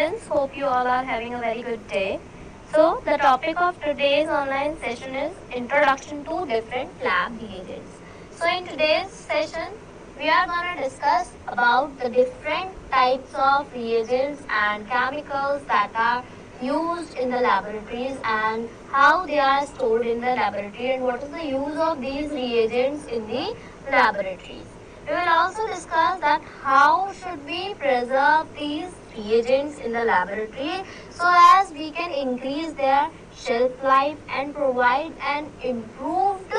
students, hope you all are having a very good day. So the topic of today's online session is Introduction to Different Lab Reagents. So in today's session, we are going to discuss about the different types of reagents and chemicals that are used in the laboratories and how they are stored in the laboratory and what is the use of these reagents in the laboratories. We will also discuss that how should we preserve these reagents in the laboratory so as we can increase their shelf life and provide an improved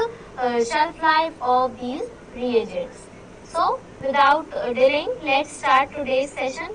shelf life of these reagents. So without delaying, let's start today's session.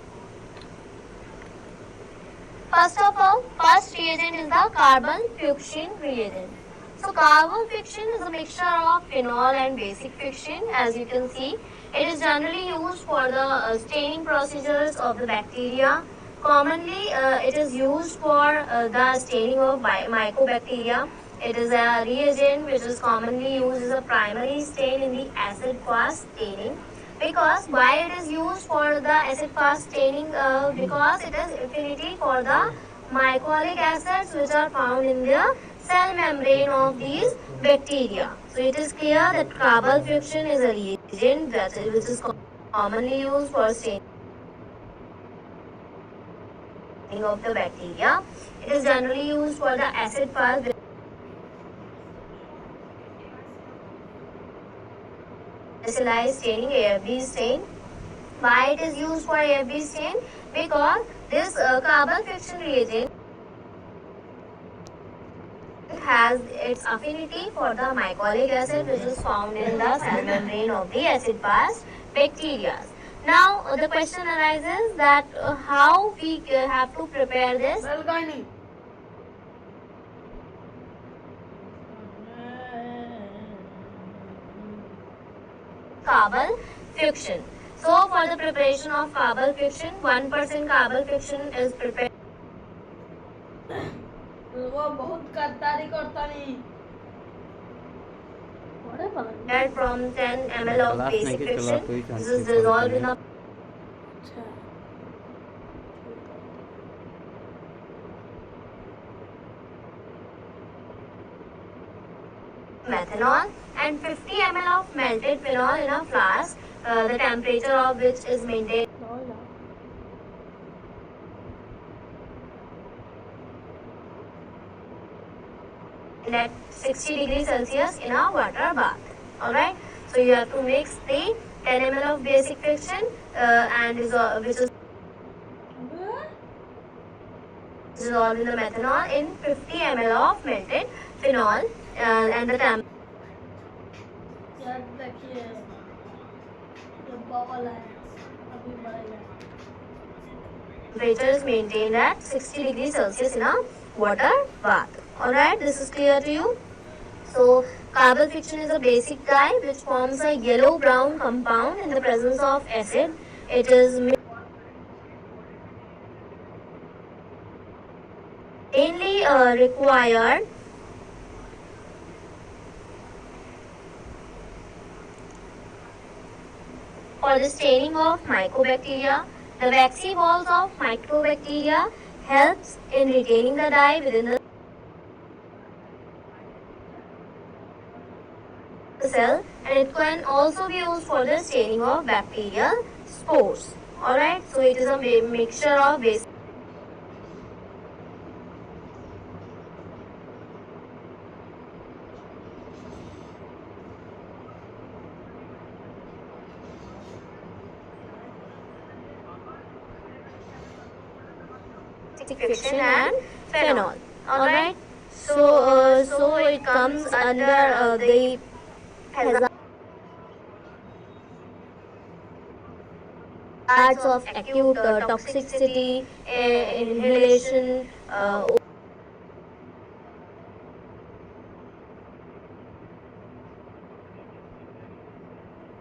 First of all, first reagent is the carbon fuchsin reagent. So carbon fuchsin is a mixture of phenol and basic fuchsin. As you can see, it is generally used for the staining procedures of the bacteria. Commonly, it is used for the staining of mycobacteria. It is a reagent which is commonly used as a primary stain in the acid-fast staining. Because why it is used for the acid-fast staining? Because it has affinity for the mycolic acids which are found in the cell membrane of these bacteria. So it is clear that carbon fuchsin is a reagent which is commonly used for staining of the bacteria. It is generally used for the acid-fast specialized staining, AFB stain. Why it is used for AFB stain? Because this carbon fuchsin reagent has its affinity for the mycolic acid which is found in the cell membrane of the acid-fast bacteria. Now the question arises that how we have to prepare this carbon fuchsin. So for the preparation of carbon fuchsin, 1% carbon fuchsin is prepared from 10 ml of basic fuchsin. This is dissolved in a methanol and 50 ml of melted phenol in a flask, the temperature of which is maintained at 60 degrees Celsius in a water bath. Alright, so you have to mix the 10 ml of basic fuchsin and which is dissolved in the methanol in 50 ml of melted phenol and the temperature is maintained at 60 degrees Celsius in a water bath. Alright, this is clear to you. So carbon fuchsin is a basic dye which forms a yellow-brown compound in the presence of acid. It is mainly required for the staining of mycobacteria. The waxy walls of mycobacteria helps in retaining the dye within the cell, and it can also be used for the staining of bacterial spores. Alright, so it is a mixture of basic fuchsin and phenol. Alright, so it comes under the hazards of acute toxicity, inhalation,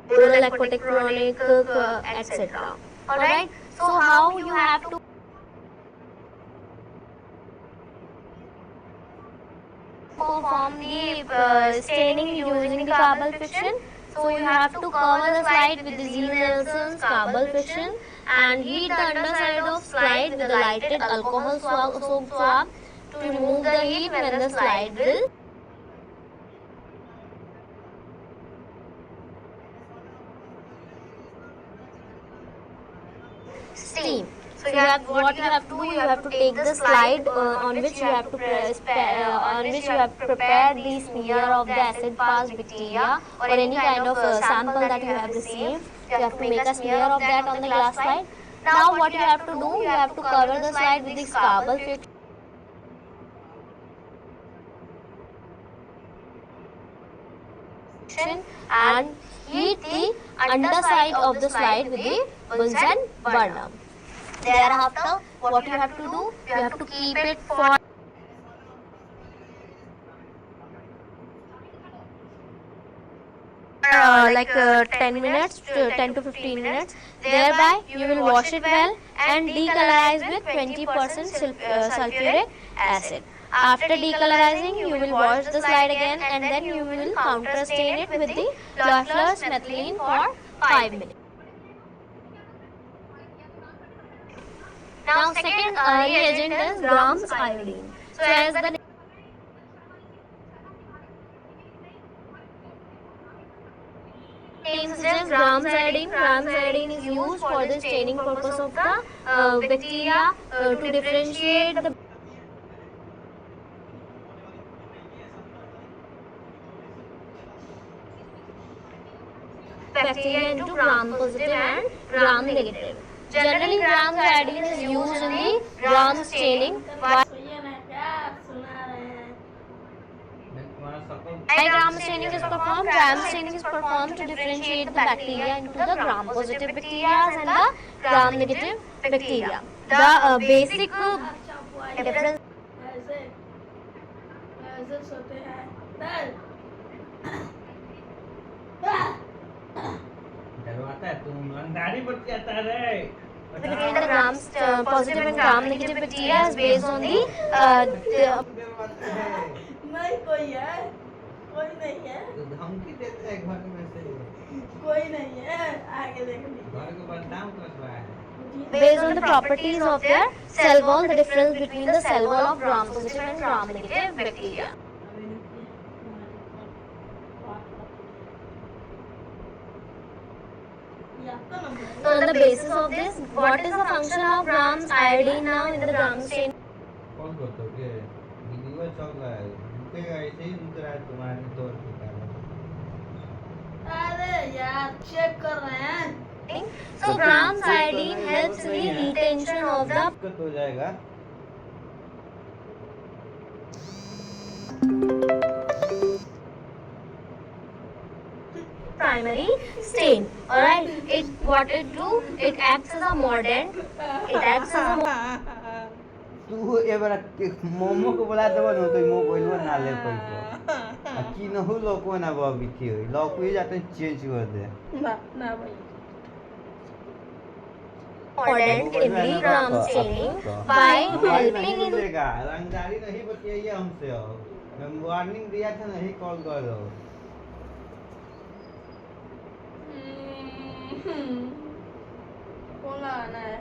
oral aquatic chronic, etc. Alright, so how you have to perform the staining using the carbon fuchsin. So you have to cover the slide with the Z. Nelson's carbon fuchsin and heat the underside of slide with a lighted alcohol soaked swab to remove the heat when the slide will steam. So what you have to do, you have to take the slide on which you have to on which you have prepared the smear of the acid fast bacteria or any kind of sample that you have received. You have to make a smear of that on the glass slide. Now what you have to do, you have to cover the slide with the scalpel friction and heat the underside of the slide with the Bunsen burner. Thereafter, what you have to do, you have to keep it for like 10 minutes, 10 to 15 minutes. Thereby, you will wash it well and decolorize with 20% sulfuric acid. After decolorizing, you will wash the slide again and then you will counter stain it with the Loeffler's methylene for 5 minutes. Now second reagent is Gram's iodine. So as the name suggests, Gram's iodine is used for the staining purpose of the bacteria to differentiate the bacteria into gram positive and gram negative. Generally, Gram's iodine is used in the gram staining. Why gram staining is performed? Gram staining is performed to differentiate the bacteria into the gram positive bacteria and the gram negative bacteria. The basic difference between the gram positive and gram negative bacteria is based on the नहीं कोई है, कोई नहीं है, तो धमकी देते हैं घर में से कोई नहीं है, आगे देख लीजिए। घर को बदनाम कर रहा है based on the properties of their cell wall, the difference between the cell wall of gram positive and gram negative bacteria. So on the basis of this, what is the function of Gram's iodine now in the gram stain? कौन करता है ये video चल रहा है रुकेगा ऐसे ही रुक रहा है तुम्हारे तौर पे अरे यार चेक कर रहे हैं। So Gram's iodine helps in the retention of the दिक्कत हो जाएगा primary stain. Alright, what it do? It acts as a mordant. It acts as a तू ये बार मोमो को बोला दबा नो तो मोमो कोई ना ले कोई को कि न हो लोको ना बाबी थी लोको ये जाते चेंज कर दे ना ना भाई mordant in the gram staining by helping in रंगदारी नहीं बताइए हमसे मैं वार्निंग दिया था नहीं कॉल करो कौन आना है?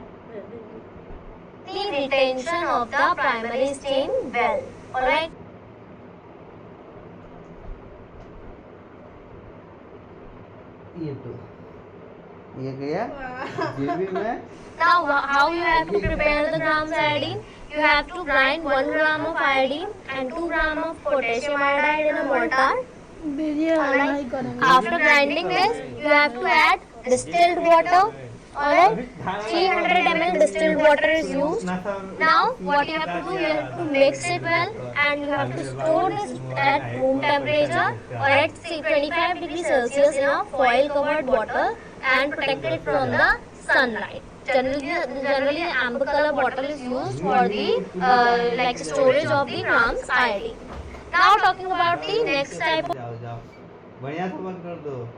the retention of the primary stain well. Alright. ये तो ये गया जेबी में Now, how you have to prepare the Gram's iodine? You have to grind 1 gram of iodine and 2 gram of potassium iodide in a mortar. Alright. After grinding this, you have to add distilled water. Alright. 300 ml distilled water is used. Now, what you have to do, you have to mix it well and you have to store this at room temperature or at 25 degrees Celsius in a foil covered bottle and protect it from the sunlight. Generally, the amber color bottle is used for the like storage of the Gram's iodine. Now, talking about the next type of जाओ जाओ बढ़िया से बंद कर दो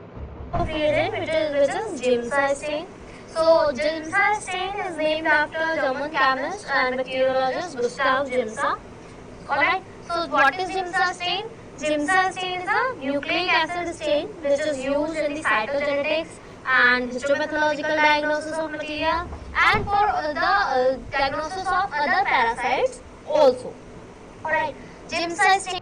reagent, which is Giemsa stain. So, Giemsa stain is named after German chemist and bacteriologist Gustav Giemsa. Alright, so what is Giemsa stain? Giemsa stain is a nucleic acid stain which is used in the cytogenetics, and histopathological diagnosis of malaria, and for the diagnosis of other parasites also. Alright, Giemsa stain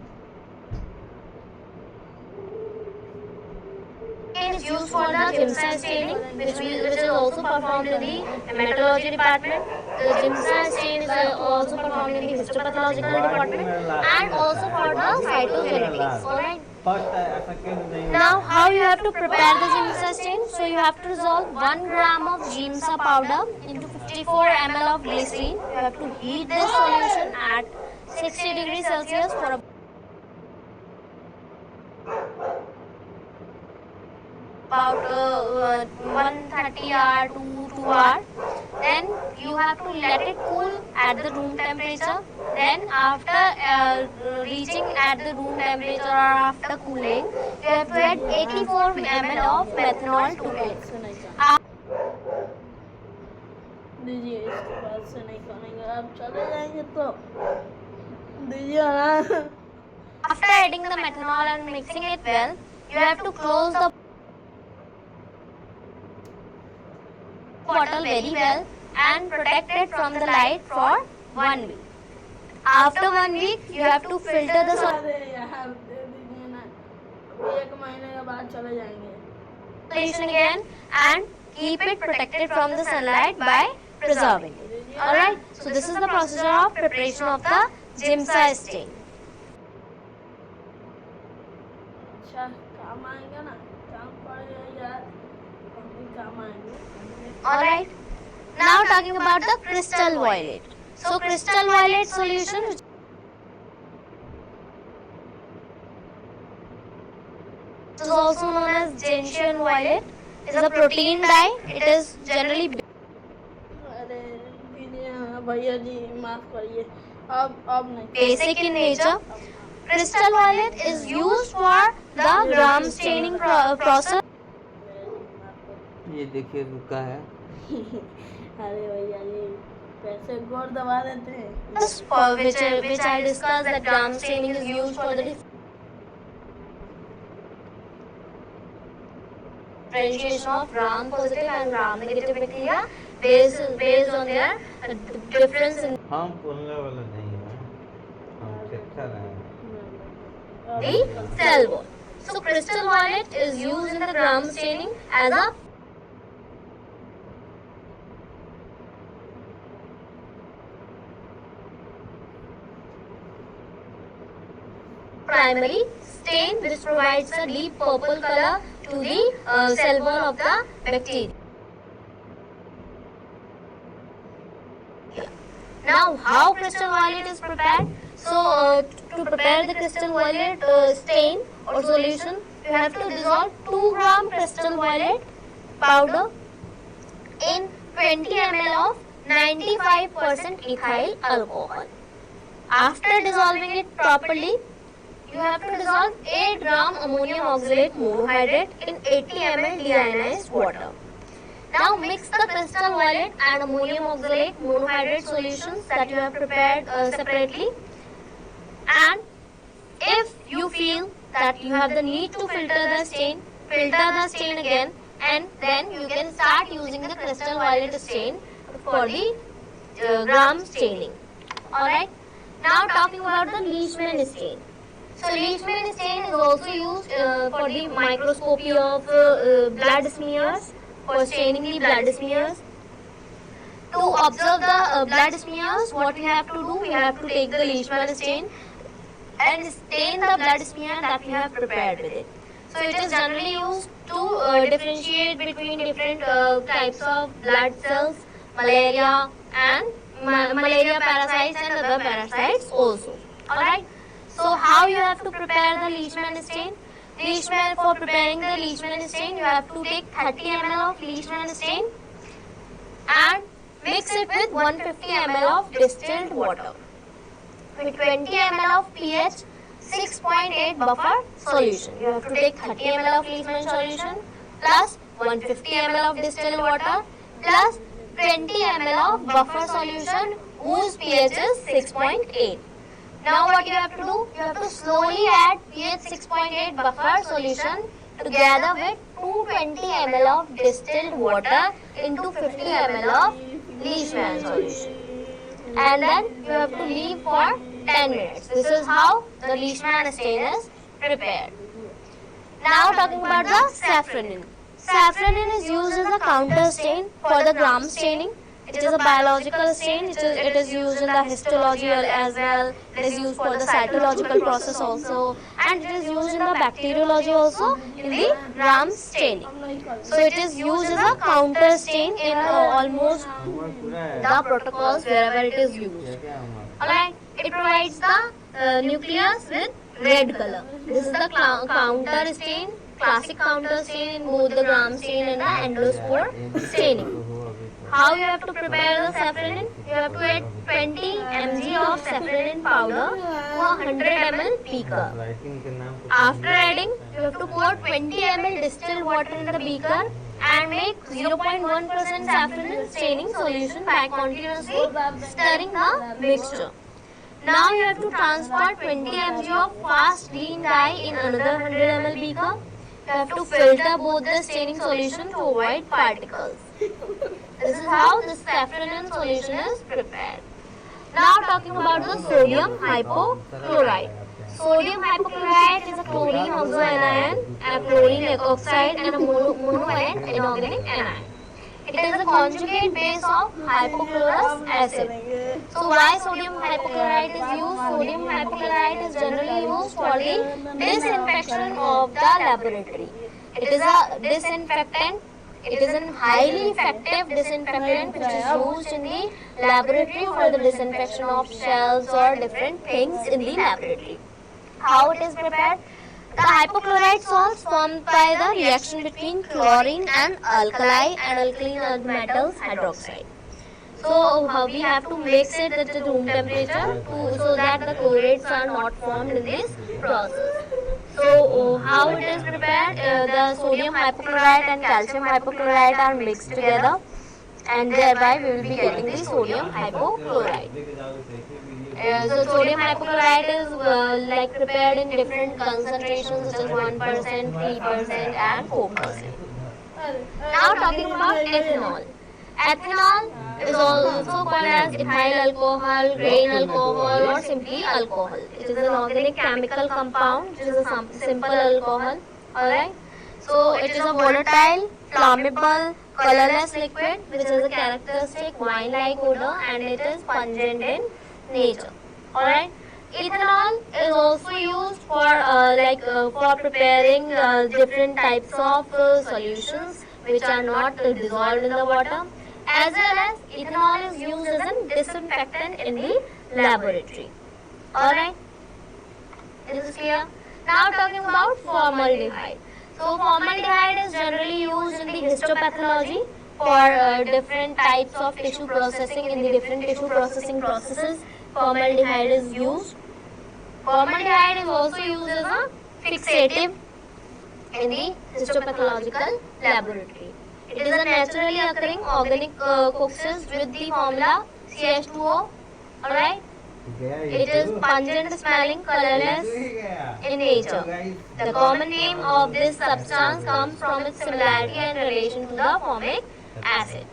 is used for the Giemsa staining, which is also performed in the hematology department. The Giemsa stain is also performed in the histopathological department, and also for the cytogenetics. Alright. First second नहीं Now, how you have to prepare the Giemsa stain? So you have to dissolve 1 gram of Giemsa powder into 54 ml of glycerine. You have to heat this solution at 60 degrees Celsius for about 1:30 hour to 2 hour. Then you have to let it cool at the room temperature. Then after reaching at the room temperature or after cooling, you have to add 84 ml of methanol to it. दीजिए, इसके बाद से नहीं खाएंगे, आप चले जाएंगे तो दीजिए ना। After adding the methanol and mixing it well, you have to close the bottle very well and protect it from the light for 1 week. After 1 week, you have to filter the अरे यार दे दीजिए ना, अभी 1 महीने के बाद चले जाएंगे। solution again and keep it protected from the sunlight by preserving it. Alright, so this is the procedure of preparation of the Giemsa stain. अच्छा काम आएगा ना, काम पड़ेगा यार, हम भी काम आएंगे। Alright, now talking about the crystal violet. So crystal violet solution, which is also known as gentian violet, is a protein dye. It is generally अरे दीजिए ना भैया जी, माफ करिए, अब नहीं। basic in nature. Crystal violet is used for the gram staining process. ये देखिए रुका है अरे भैया जी, पैसे गोर दबा देते हैं। For which I discussed that gram staining is used for the differentiation of gram positive and gram negative bacteria based on their difference in हम बोलने वाला नहीं है, हम अच्छा रहे the cell wall. So crystal violet is used in the gram staining as a primary stain which provides a deep purple color to the cell wall of the bacteria. Now, how crystal violet is prepared? So, to prepare the crystal violet stain or solution, you have to dissolve 2 gram crystal violet powder in 20 ml of 95% ethyl alcohol. After dissolving it properly, you have to dissolve 8 gram ammonium oxalate monohydrate in 80 ml deionized water. Now mix the crystal violet and ammonium oxalate monohydrate solutions that you have prepared separately, and if you feel that you have the need to filter the stain again, and then you can start using the crystal violet stain for the gram staining. Alright, now talking about the Leishman stain. So Leishman stain is also used for the microscopy of blood smears, for staining the blood smears. To observe the blood smears, what we have to do, we have to take the Leishman stain and stain the blood smear that we have prepared with it. So it is generally used to differentiate between different types of blood cells, malaria and malaria parasites and other parasites also. Alright. So how you have to prepare the Leishman stain? For preparing the Leishman stain, you have to take 30 ml of Leishman stain and mix it with 150 ml of distilled water with 20 ml of pH 6.8 buffer solution. You have to take 30 ml of Leishman solution plus 150 ml of distilled water plus 20 ml of buffer solution whose pH is 6.8. Now what you have to do? You have to slowly add pH 6.8 buffer solution together with 220 ml of distilled water into 50 ml of Leishman solution. And then you have to leave for 10 minutes. This is how the Leishman stain is prepared. Now talking about the safranin. Safranin is used as a counter stain for the gram staining. It is a biological stain. It is used in the histology as well. It is used for the cytological process also, and it is used in the bacteriology also in the gram staining. So it is used as a counter stain in almost the protocols wherever it is used. Alright, it provides the nucleus with red color. This is the counter stain, classic counter stain in both the gram stain and the endospore staining. How you have to prepare the safranin? You have to add 20 mg of safranin powder to a 100 ml beaker. After adding, you have to pour 20 ml distilled water in the beaker and make 0.1% safranin staining solution by continuously stirring the mixture. Now you have to transfer 20 mg of fast green dye in another 100 ml beaker. You have to filter both the staining solution to avoid particles. This is how the safranin solution is prepared. Now talking about the sodium hypochlorite. Sodium hypochlorite is a chlorine oxoanion, a chlorine oxide and a monovalent inorganic anion. It is a conjugate base of hypochlorous acid. So why sodium hypochlorite is used? Sodium hypochlorite is generally used for the disinfection of the laboratory. It is a disinfectant. It is a highly effective disinfectant which is used in the laboratory for the disinfection of shells or different things in the laboratory. How it is prepared? The hypochlorite salts formed by the reaction between chlorine and alkali and alkaline metals hydroxide. So we have to mix it at the room temperature so that the chlorates are not formed in this process. So how it is prepared? The sodium hypochlorite and calcium hypochlorite are mixed together, and thereby we will be getting the sodium hypochlorite. So sodium hypochlorite is like prepared in different concentrations such as 1%, 3% and 4%. Now talking about ethanol. Ethanol is also called as ethyl alcohol, grain alcohol or simply alcohol. It is an organic chemical compound which is a simple alcohol. Alright. So it is a volatile, flammable, colorless liquid which has a characteristic wine-like odor and it is pungent in nature. Alright. Ethanol is also used for preparing different types of solutions which are not dissolved in the water. As well as ethanol is used as a disinfectant in the laboratory. Alright, this is clear. Now talking about formaldehyde. So formaldehyde is generally used in the histopathology for different types of tissue processing. In the different tissue processing processes, formaldehyde is used. Formaldehyde is also used as a fixative in the histopathological laboratory. It is a naturally occurring organic coexist with the formula CH2O. Alright? It is pungent smelling, colorless in nature. The common name of this substance comes from its similarity and relation to the formic acid.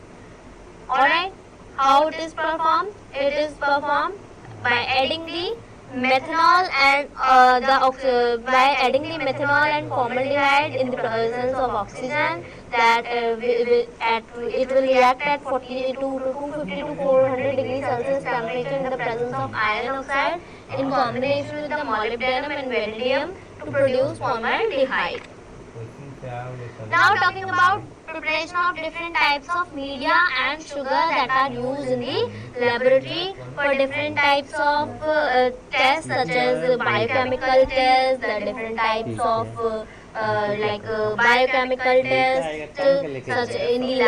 Alright? How it is performed? It is performed by adding the methanol and formaldehyde in the presence of oxygen, that it will react at 42 to 250 to 400 degrees Celsius temperature in the presence of iron oxide in combination with the molybdenum and vanadium to produce formaldehyde. Now talking about preparation of different types of media and sugar that are used in the laboratory for different types of tests such as biochemical tests, the different types of biochemical tests such in the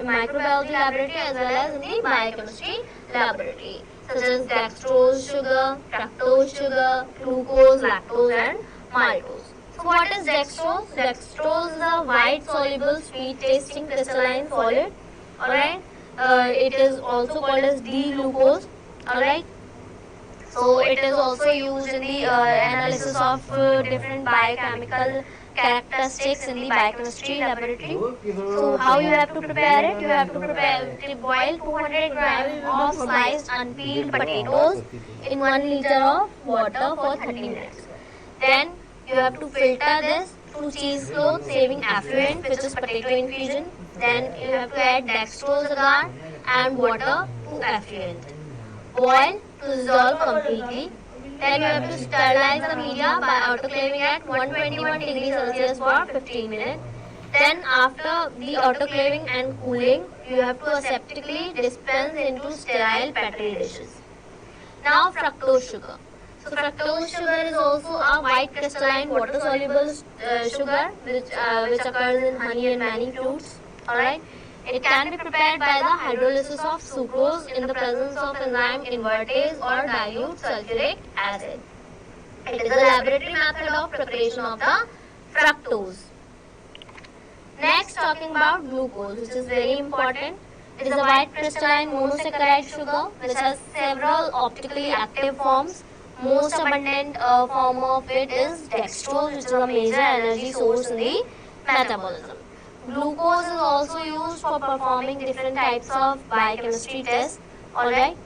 microbiology laboratory as well as in the biochemistry laboratory, such as dextrose sugar, fructose sugar, glucose, lactose and maltose. So what is dextrose? Dextrose is a white soluble sweet tasting crystalline solid. Alright. It is also called as D-glucose. Alright. So it is also used in the analysis of different biochemical characteristics in the biochemistry laboratory. So how you have to prepare it? You have to boil 200 grams of sliced unpeeled potatoes in 1 liter of water for 30 minutes. Then you have to filter this through cheese cloth, saving effluent, which is potato infusion. Then you have to add dextrose agar and water to effluent. Boil to dissolve completely. Then you have to sterilize the media by autoclaving at 121 degrees Celsius for 15 minutes. Then after the autoclaving and cooling, you have to aseptically dispense into sterile petri dishes. Now fructose sugar. So fructose sugar is also a white crystalline water soluble sugar which occurs in honey and many fruits. Alright. It can be prepared by the hydrolysis of sucrose in the presence of enzyme invertase or dilute sulfuric acid. It is a laboratory method of preparation of the fructose. Next, talking about glucose, which is very important. It is a white crystalline monosaccharide sugar which has several optically active forms. Most abundant form of it is dextrose, which is a major energy source in the metabolism. Glucose is also used for performing different types of biochemistry tests. Alright.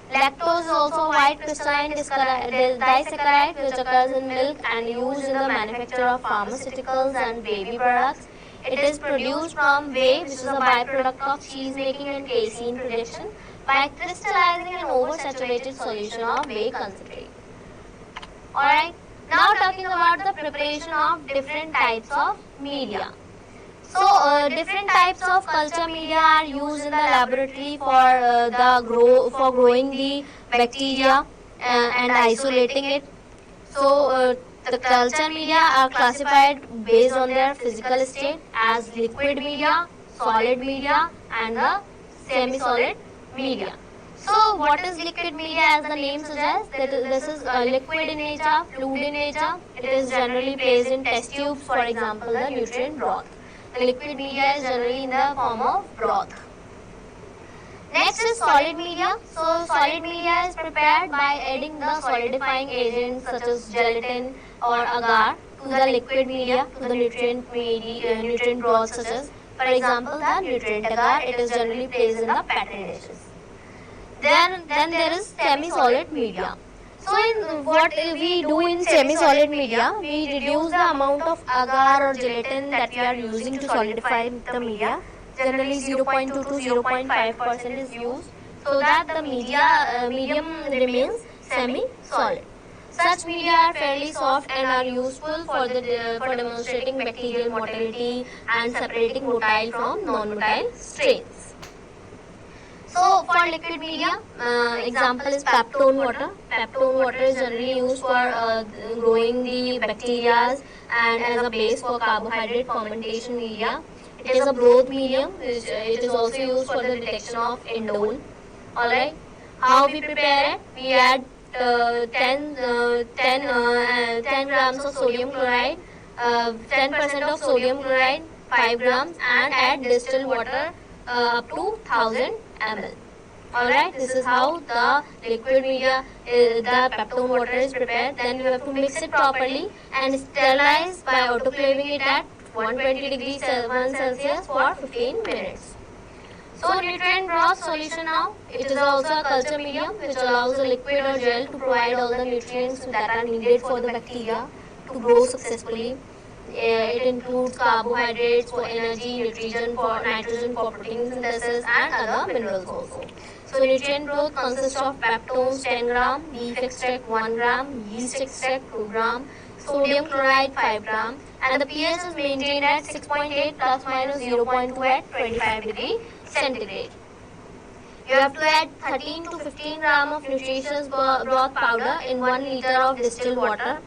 Lactose is also a white crystalline disaccharide which occurs in milk and used in the manufacture of pharmaceuticals and baby products. It is produced from whey, which is a byproduct of cheese making and casein production, by crystallizing an oversaturated solution of whey concentrate. Alright. Now talking about the preparation of different types of media. So different types of culture media are used in the laboratory for growing the bacteria and isolating it. So the culture media are classified based on their physical state as liquid media, solid media, and the semi-solid media. So what is liquid media? As the name suggests, that this is liquid in nature, fluid in nature. It is generally placed in test tubes, for example, the nutrient broth. The liquid media is generally in the form of broth. Next is solid media. So solid media is prepared by adding the solidifying agents such as gelatin or agar to the liquid media, to the nutrient broth such as, for example, the nutrient agar. It is generally placed in the petri dishes. Then there is semi-solid media. So in what we do in semi-solid media, we reduce the amount of agar or gelatin that we are using to solidify the media. Generally 0.2 to 0.5% is used so that the medium remains semi-solid. Such media are fairly soft and are useful for demonstrating bacterial motility and separating motile from non-motile strains. So for liquid media, example is peptone water. Peptone water is generally used for growing the bacteria and as a base for carbohydrate fermentation media. It is a broth medium. It is also used for the detection of indole. Alright. How we prepare it? We add 10 grams of sodium chloride, 10% of sodium chloride, 5 grams, and add distilled water up to 1000 ml. Alright, this is how the liquid media, the peptone water is prepared. Then you have to mix it properly and sterilize by autoclaving it at 120 degrees Celsius for 15 minutes. So nutrient broth solution now, it is also a culture medium which allows a liquid or gel to provide all the nutrients that are needed for the bacteria to grow successfully. It includes carbohydrates for energy, nitrogen for protein synthesis, and other minerals also. So nutrient broth consists of peptones 10 gram, beef extract 1 gram, yeast extract 2 gram, sodium chloride 5 gram, and the pH is maintained at 6.8 plus minus 0.2 at 25 degree centigrade. You have to add 13 to 15 gram of nutritious broth powder in 1 liter of distilled water.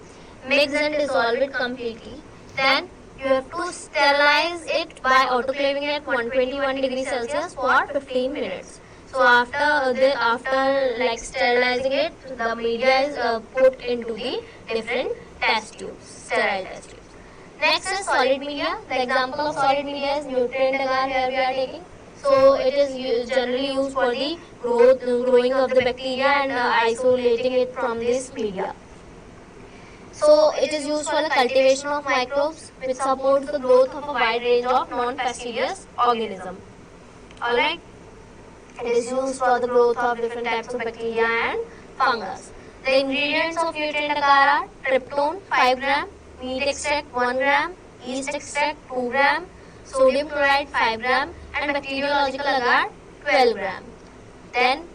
Mix and dissolve it completely. Then you have to sterilize it by autoclaving it at 121 degrees Celsius for 15 minutes. So after sterilizing it, the media is put into the different test tubes, sterile test tubes. Next is solid media. The example of solid media is nutrient agar here we are taking. So it is generally used for the growing of the bacteria and isolating it from this media. So it is used for the cultivation of microbes, which supports the growth of a wide range of non-fastidious organisms. Alright. It is used for the growth of different types of bacteria and fungus. The ingredients of nutrient agar are tryptone 5 gram, meat extract 1 gram, yeast extract 2 gram, sodium chloride 5 gram, and bacteriological agar 12 gram. Then,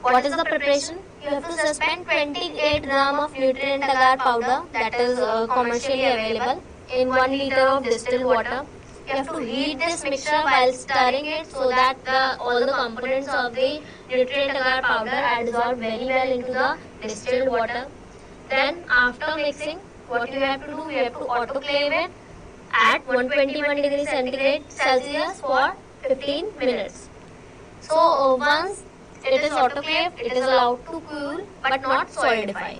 what is the preparation? You have to suspend 28 gram of nutrient agar powder that is commercially available in 1 liter of distilled water. You have to heat this mixture while stirring it so that all the components of the nutrient agar powder are dissolved very well into the distilled water. Then after mixing, what you have to do, you have to autoclave it at 121 degrees centigrade Celsius for 15 minutes. So once it is autoclaved, it is allowed to cool but not solidify.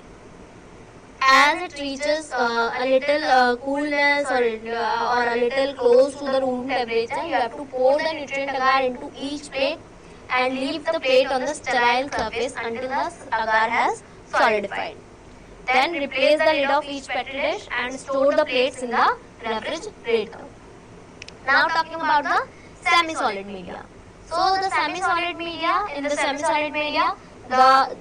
As it reaches a little coolness or a little close to the room temperature, you have to pour the nutrient agar into each plate and leave the plate on the sterile surface until the agar has solidified. Then replace the lid of each petri dish and store the plates in the refrigerator. Now talking about the semi-solid media. So the semi-solid media, in the semi-solid media, the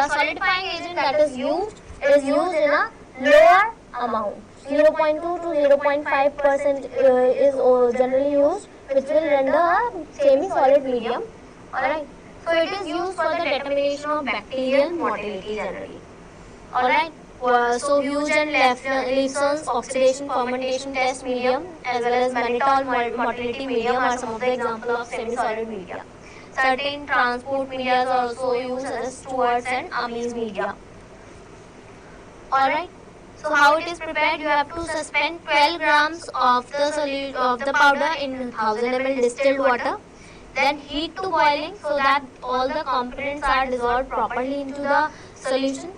solidifying agent that is used in a lower amount. 0.2 to 0.5% is generally used, which will render a semi-solid medium. Alright. So it is used for the determination of bacterial motility generally. Alright. So Hughes and Leifson's oxidation fermentation test medium as well as mannitol motility medium are some of the examples of semi-solid media. Certain transport media are also used as Stewart's and Amis media. Alright. So how it is prepared? You have to suspend 12 grams of the powder in 1000 ml distilled water. Then heat to boiling so that all the components are dissolved properly into the solution.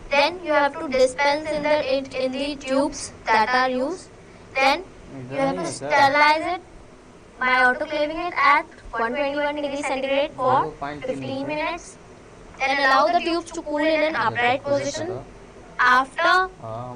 Then you have to dispense in the tubes that are used. Then you have to sterilize it by autoclaving it at 121 degrees centigrade for 15 minutes. Then allow the tubes to cool in an upright position. After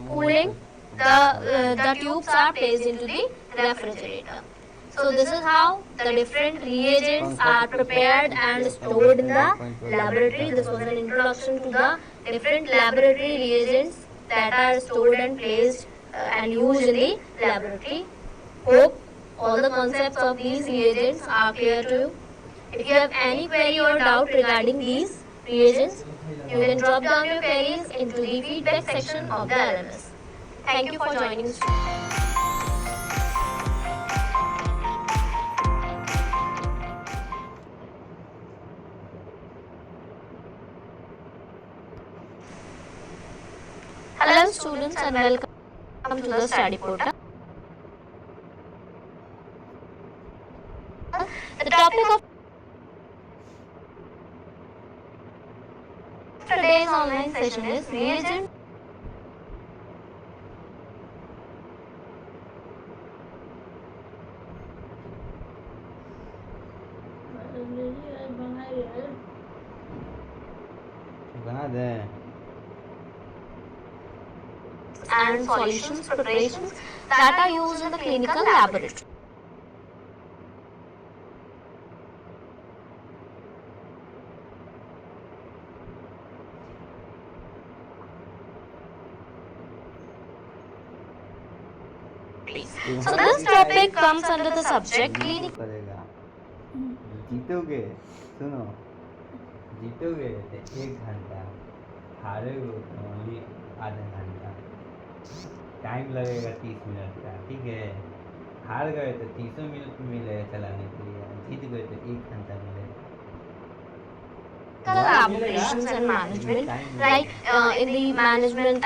cooling, the tubes are placed into the refrigerator. So this is how the different reagents are prepared and stored in the laboratory. This was an introduction to the different laboratory reagents that are stored and placed and used in the laboratory. Hope all the concepts of these reagents are clear to you. If you have any query or doubt regarding these reagents, you can drop down your queries into the feedback section of the LMS. Thank you for joining us. Hello students and welcome to the study portal. The topic of today's online session is reagent बना दे and solutions preparations that are used in the clinical laboratory. So this topic comes under the subject clinical. करेगा जीतोगे सुनो जीतोगे तो 1 घंटा हारोगे तो only आधा घंटा time लगेगा 30 minute का ठीक है हार गए तो 30 मिनट मिलेगा चलाने के लिए जीत गए तो 1 घंटा मिलेगा Operations and management, like in the management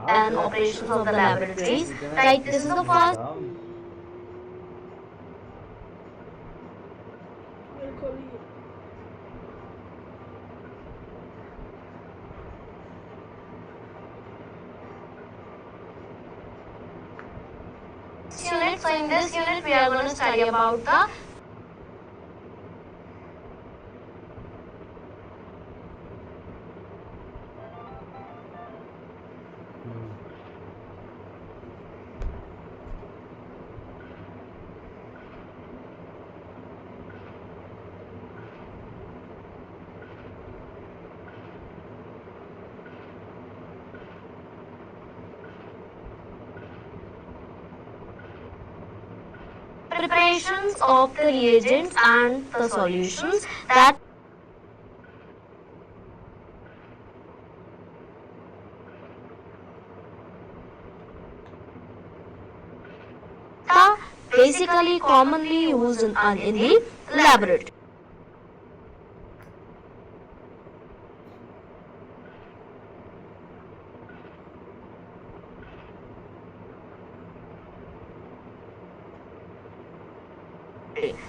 and operations of the laboratories. Like this is the first unit. So in this unit we are going to study about the preparations of the reagents and the solutions that are basically commonly used in the laboratory.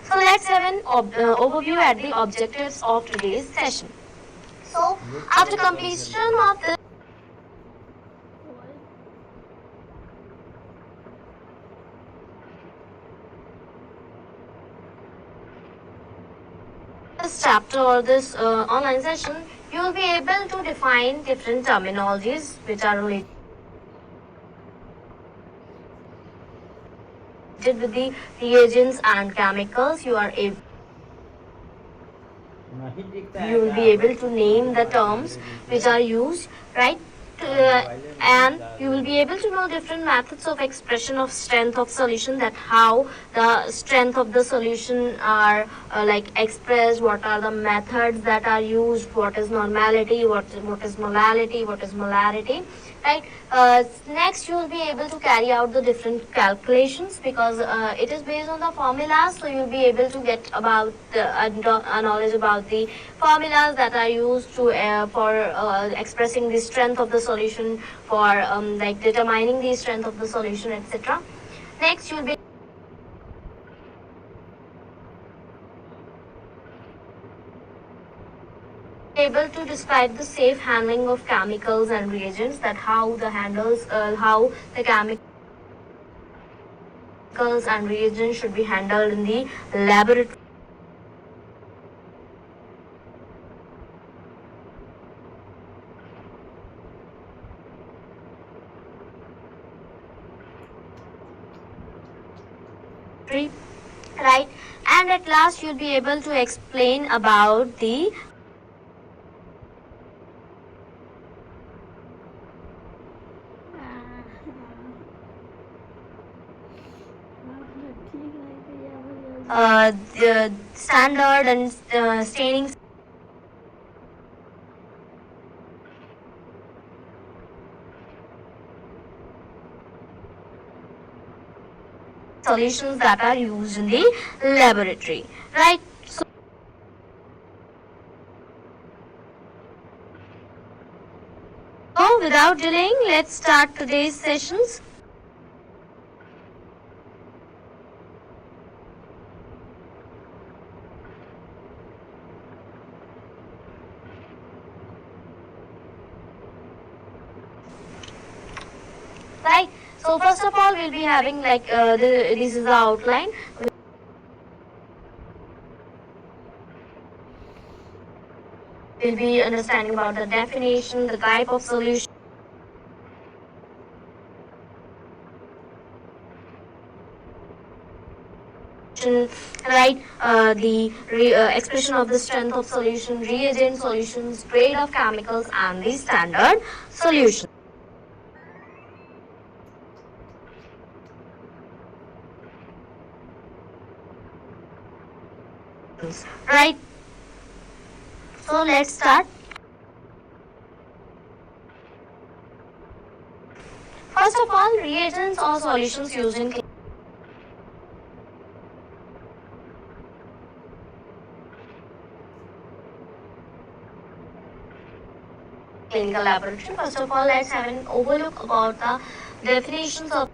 So let's have an overview at the objectives of today's session. So after completion of the this chapter or this online session, you will be able to define different terminologies which are related with the reagents and chemicals. You will be able to name the terms which are used, right? And you will be able to know different methods of expression of strength of solution, that how the strength of the solution are like expressed, what are the methods that are used, what is normality, what is molality, what is molarity, right? Next you will be able to carry out the different calculations, because it is based on the formulas, so you will be able to get about a knowledge about the formulas that are used to for expressing the strength of the solution, for like determining the strength of the solution, etc. Next you will be able to describe the safe handling of chemicals and reagents, that how the chemicals and reagents should be handled in the laboratory. Right, and at last you'll be able to explain about the the standard and staining solutions that are used in the laboratory, right? So without delaying, let's start today's sessions. Right. So first of all, we'll be having like this is the outline. We'll be understanding about the definition, the type of solution, right? The expression of the strength of solution, reagent solutions, grade of chemicals, and the standard solution. Right. So let's start. First of all, reagents or solutions used in clinical laboratory. First of all, let's have an overlook about the definitions of